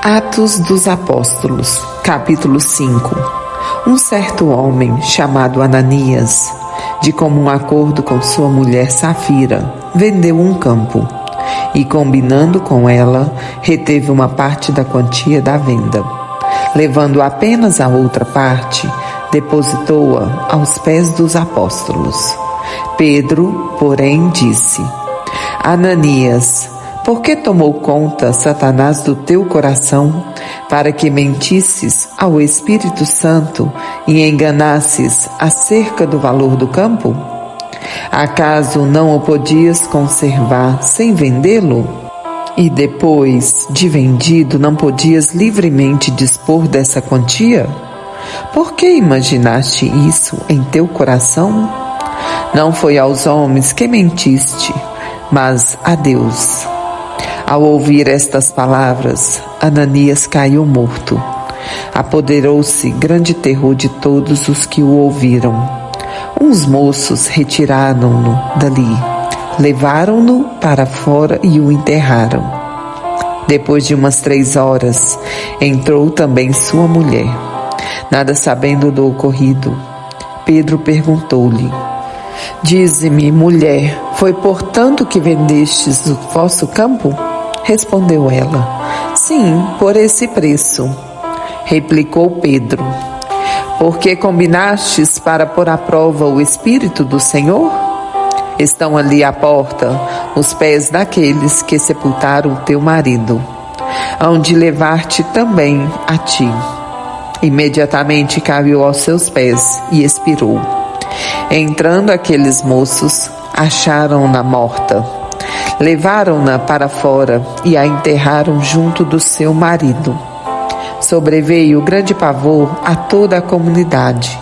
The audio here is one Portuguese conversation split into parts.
Atos dos Apóstolos, capítulo 5. Um certo homem, chamado Ananias, de comum acordo com sua mulher Safira, vendeu um campo e, combinando com ela, reteve uma parte da quantia da venda. Levando apenas a outra parte, depositou-a aos pés dos apóstolos. Pedro, porém, disse: Ananias, por que tomou conta Satanás do teu coração, para que mentisses ao Espírito Santo e enganasses acerca do valor do campo? Acaso não o podias conservar sem vendê-lo? E depois de vendido, não podias livremente dispor dessa quantia? Por que imaginaste isso em teu coração? Não foi aos homens que mentiste, mas a Deus. Ao ouvir estas palavras, Ananias caiu morto. Apoderou-se grande terror de todos os que o ouviram. Uns moços retiraram-no dali, levaram-no para fora e o enterraram. Depois de umas 3 horas, entrou também sua mulher. Nada sabendo do ocorrido, Pedro perguntou-lhe: Dize-me, mulher, foi portanto que vendestes o vosso campo? Respondeu ela: Sim, por esse preço. Replicou Pedro: Porque combinastes para pôr à prova o Espírito do Senhor? Estão ali à porta os pés daqueles que sepultaram o teu marido. Hão de levar-te também a ti. Imediatamente caiu aos seus pés e expirou. Entrando aqueles moços, acharam-na morta. Levaram-na para fora e a enterraram junto do seu marido. Sobreveio grande pavor a toda a comunidade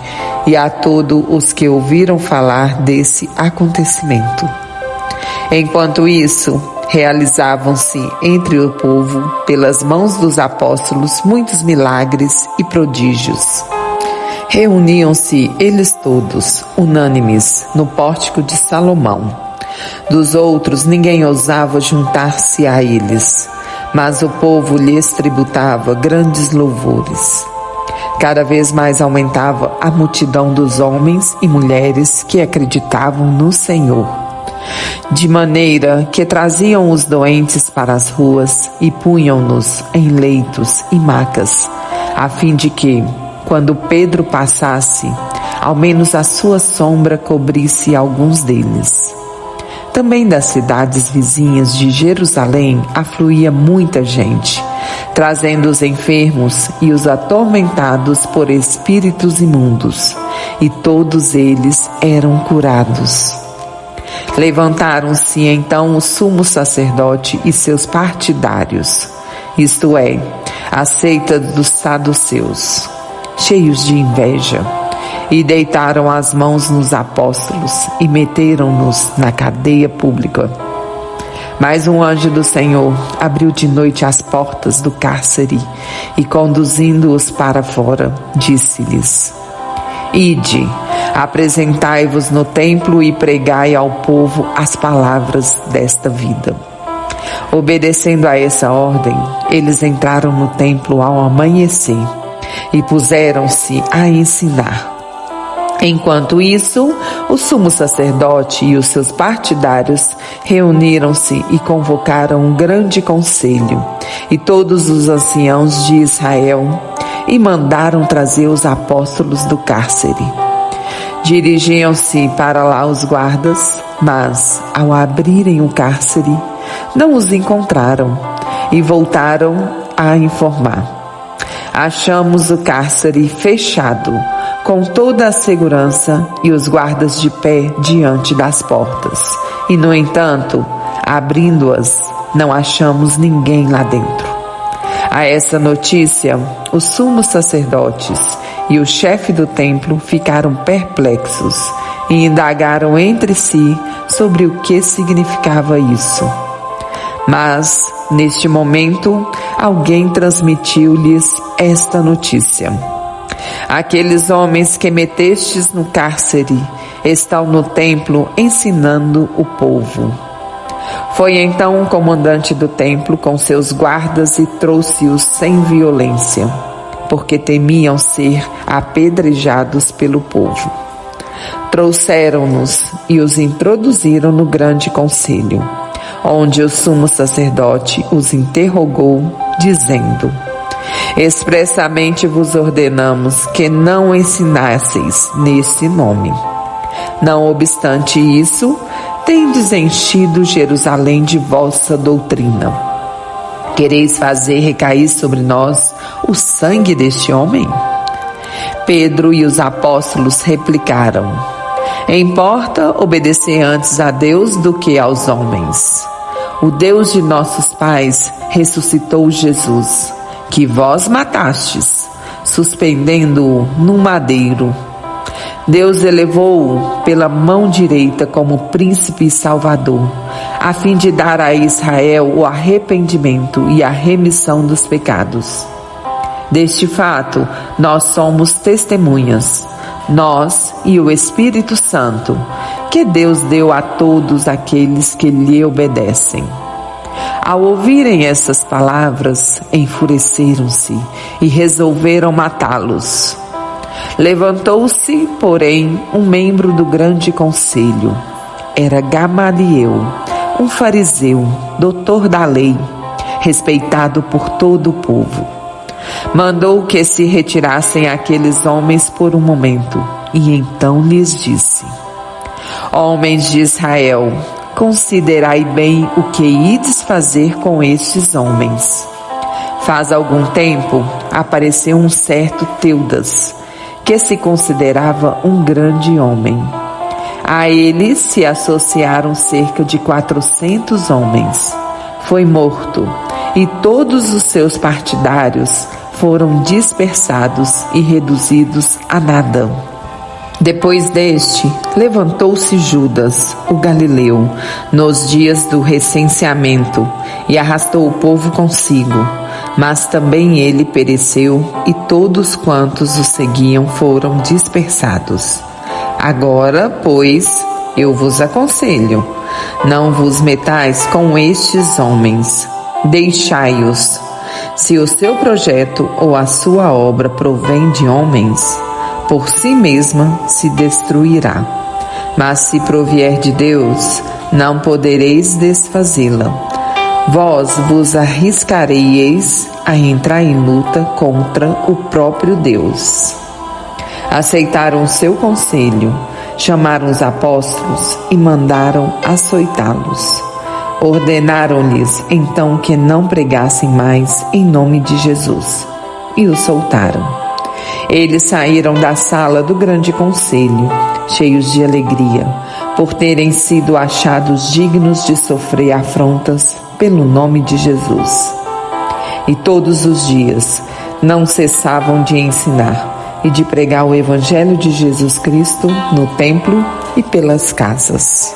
e a todos os que ouviram falar desse acontecimento. Enquanto isso, realizavam-se entre o povo, pelas mãos dos apóstolos, muitos milagres e prodígios. Reuniam-se eles todos, unânimes, no pórtico de Salomão. Dos outros ninguém ousava juntar-se a eles, mas o povo lhes tributava grandes louvores. Cada vez mais aumentava a multidão dos homens e mulheres que acreditavam no Senhor, de maneira que traziam os doentes para as ruas e punham-nos em leitos e macas, a fim de que, quando Pedro passasse, ao menos a sua sombra cobrisse alguns deles. Também das cidades vizinhas de Jerusalém afluía muita gente, trazendo os enfermos e os atormentados por espíritos imundos, e todos eles eram curados. Levantaram-se então o sumo sacerdote e seus partidários, isto é, a seita dos saduceus, cheios de inveja, e deitaram as mãos nos apóstolos e meteram-nos na cadeia pública. Mas um anjo do Senhor abriu de noite as portas do cárcere e, conduzindo-os para fora, disse-lhes: Ide, apresentai-vos no templo e pregai ao povo as palavras desta vida. Obedecendo a essa ordem, eles entraram no templo ao amanhecer e puseram-se a ensinar. Enquanto isso, o sumo sacerdote e os seus partidários reuniram-se e convocaram um grande conselho e todos os anciãos de Israel e mandaram trazer os apóstolos do cárcere. Dirigiam-se para lá os guardas, mas, ao abrirem o cárcere, não os encontraram e voltaram a informar: Achamos o cárcere fechado, com toda a segurança e os guardas de pé diante das portas. E, no entanto, abrindo-as, não achamos ninguém lá dentro. A essa notícia, os sumos sacerdotes e o chefe do templo ficaram perplexos e indagaram entre si sobre o que significava isso. Mas, neste momento, alguém transmitiu-lhes esta notícia: Aqueles homens que metestes no cárcere estão no templo ensinando o povo. Foi então o comandante do templo com seus guardas e trouxe-os sem violência, porque temiam ser apedrejados pelo povo. Trouxeram-nos e os introduziram no grande conselho, onde o sumo sacerdote os interrogou, dizendo: expressamente vos ordenamos que não ensinasseis nesse nome. Não obstante isso, tendes enchido Jerusalém de vossa doutrina. Quereis fazer recair sobre nós o sangue deste homem? Pedro e os apóstolos replicaram: importa obedecer antes a Deus do que aos homens. O Deus de nossos pais ressuscitou Jesus, que vós matastes, suspendendo-o num madeiro. Deus elevou-o pela mão direita como príncipe e salvador, a fim de dar a Israel o arrependimento e a remissão dos pecados. Deste fato, nós somos testemunhas, nós e o Espírito Santo, que Deus deu a todos aqueles que lhe obedecem. Ao ouvirem essas palavras, enfureceram-se e resolveram matá-los. Levantou-se, porém, um membro do grande conselho. Era Gamaliel, um fariseu, doutor da lei, respeitado por todo o povo. Mandou que se retirassem aqueles homens por um momento, e então lhes disse: homens de Israel, considerai bem o que ides fazer com estes homens. Faz algum tempo apareceu um certo Teudas, que se considerava um grande homem. A ele se associaram cerca de 400 homens. Foi morto, e todos os seus partidários foram dispersados e reduzidos a nada. Depois deste, levantou-se Judas, o Galileu, nos dias do recenseamento, e arrastou o povo consigo. Mas também ele pereceu, e todos quantos o seguiam foram dispersados. Agora, pois, eu vos aconselho, não vos metais com estes homens, deixai-os. Se o seu projeto ou a sua obra provém de homens, por si mesma se destruirá. Mas se provier de Deus, não podereis desfazê-la. Vós vos arriscareis a entrar em luta contra o próprio Deus. Aceitaram o seu conselho, chamaram os apóstolos e mandaram açoitá-los. Ordenaram-lhes então que não pregassem mais em nome de Jesus, e os soltaram. Eles saíram da sala do grande conselho, cheios de alegria, por terem sido achados dignos de sofrer afrontas pelo nome de Jesus. E todos os dias não cessavam de ensinar e de pregar o Evangelho de Jesus Cristo no templo e pelas casas.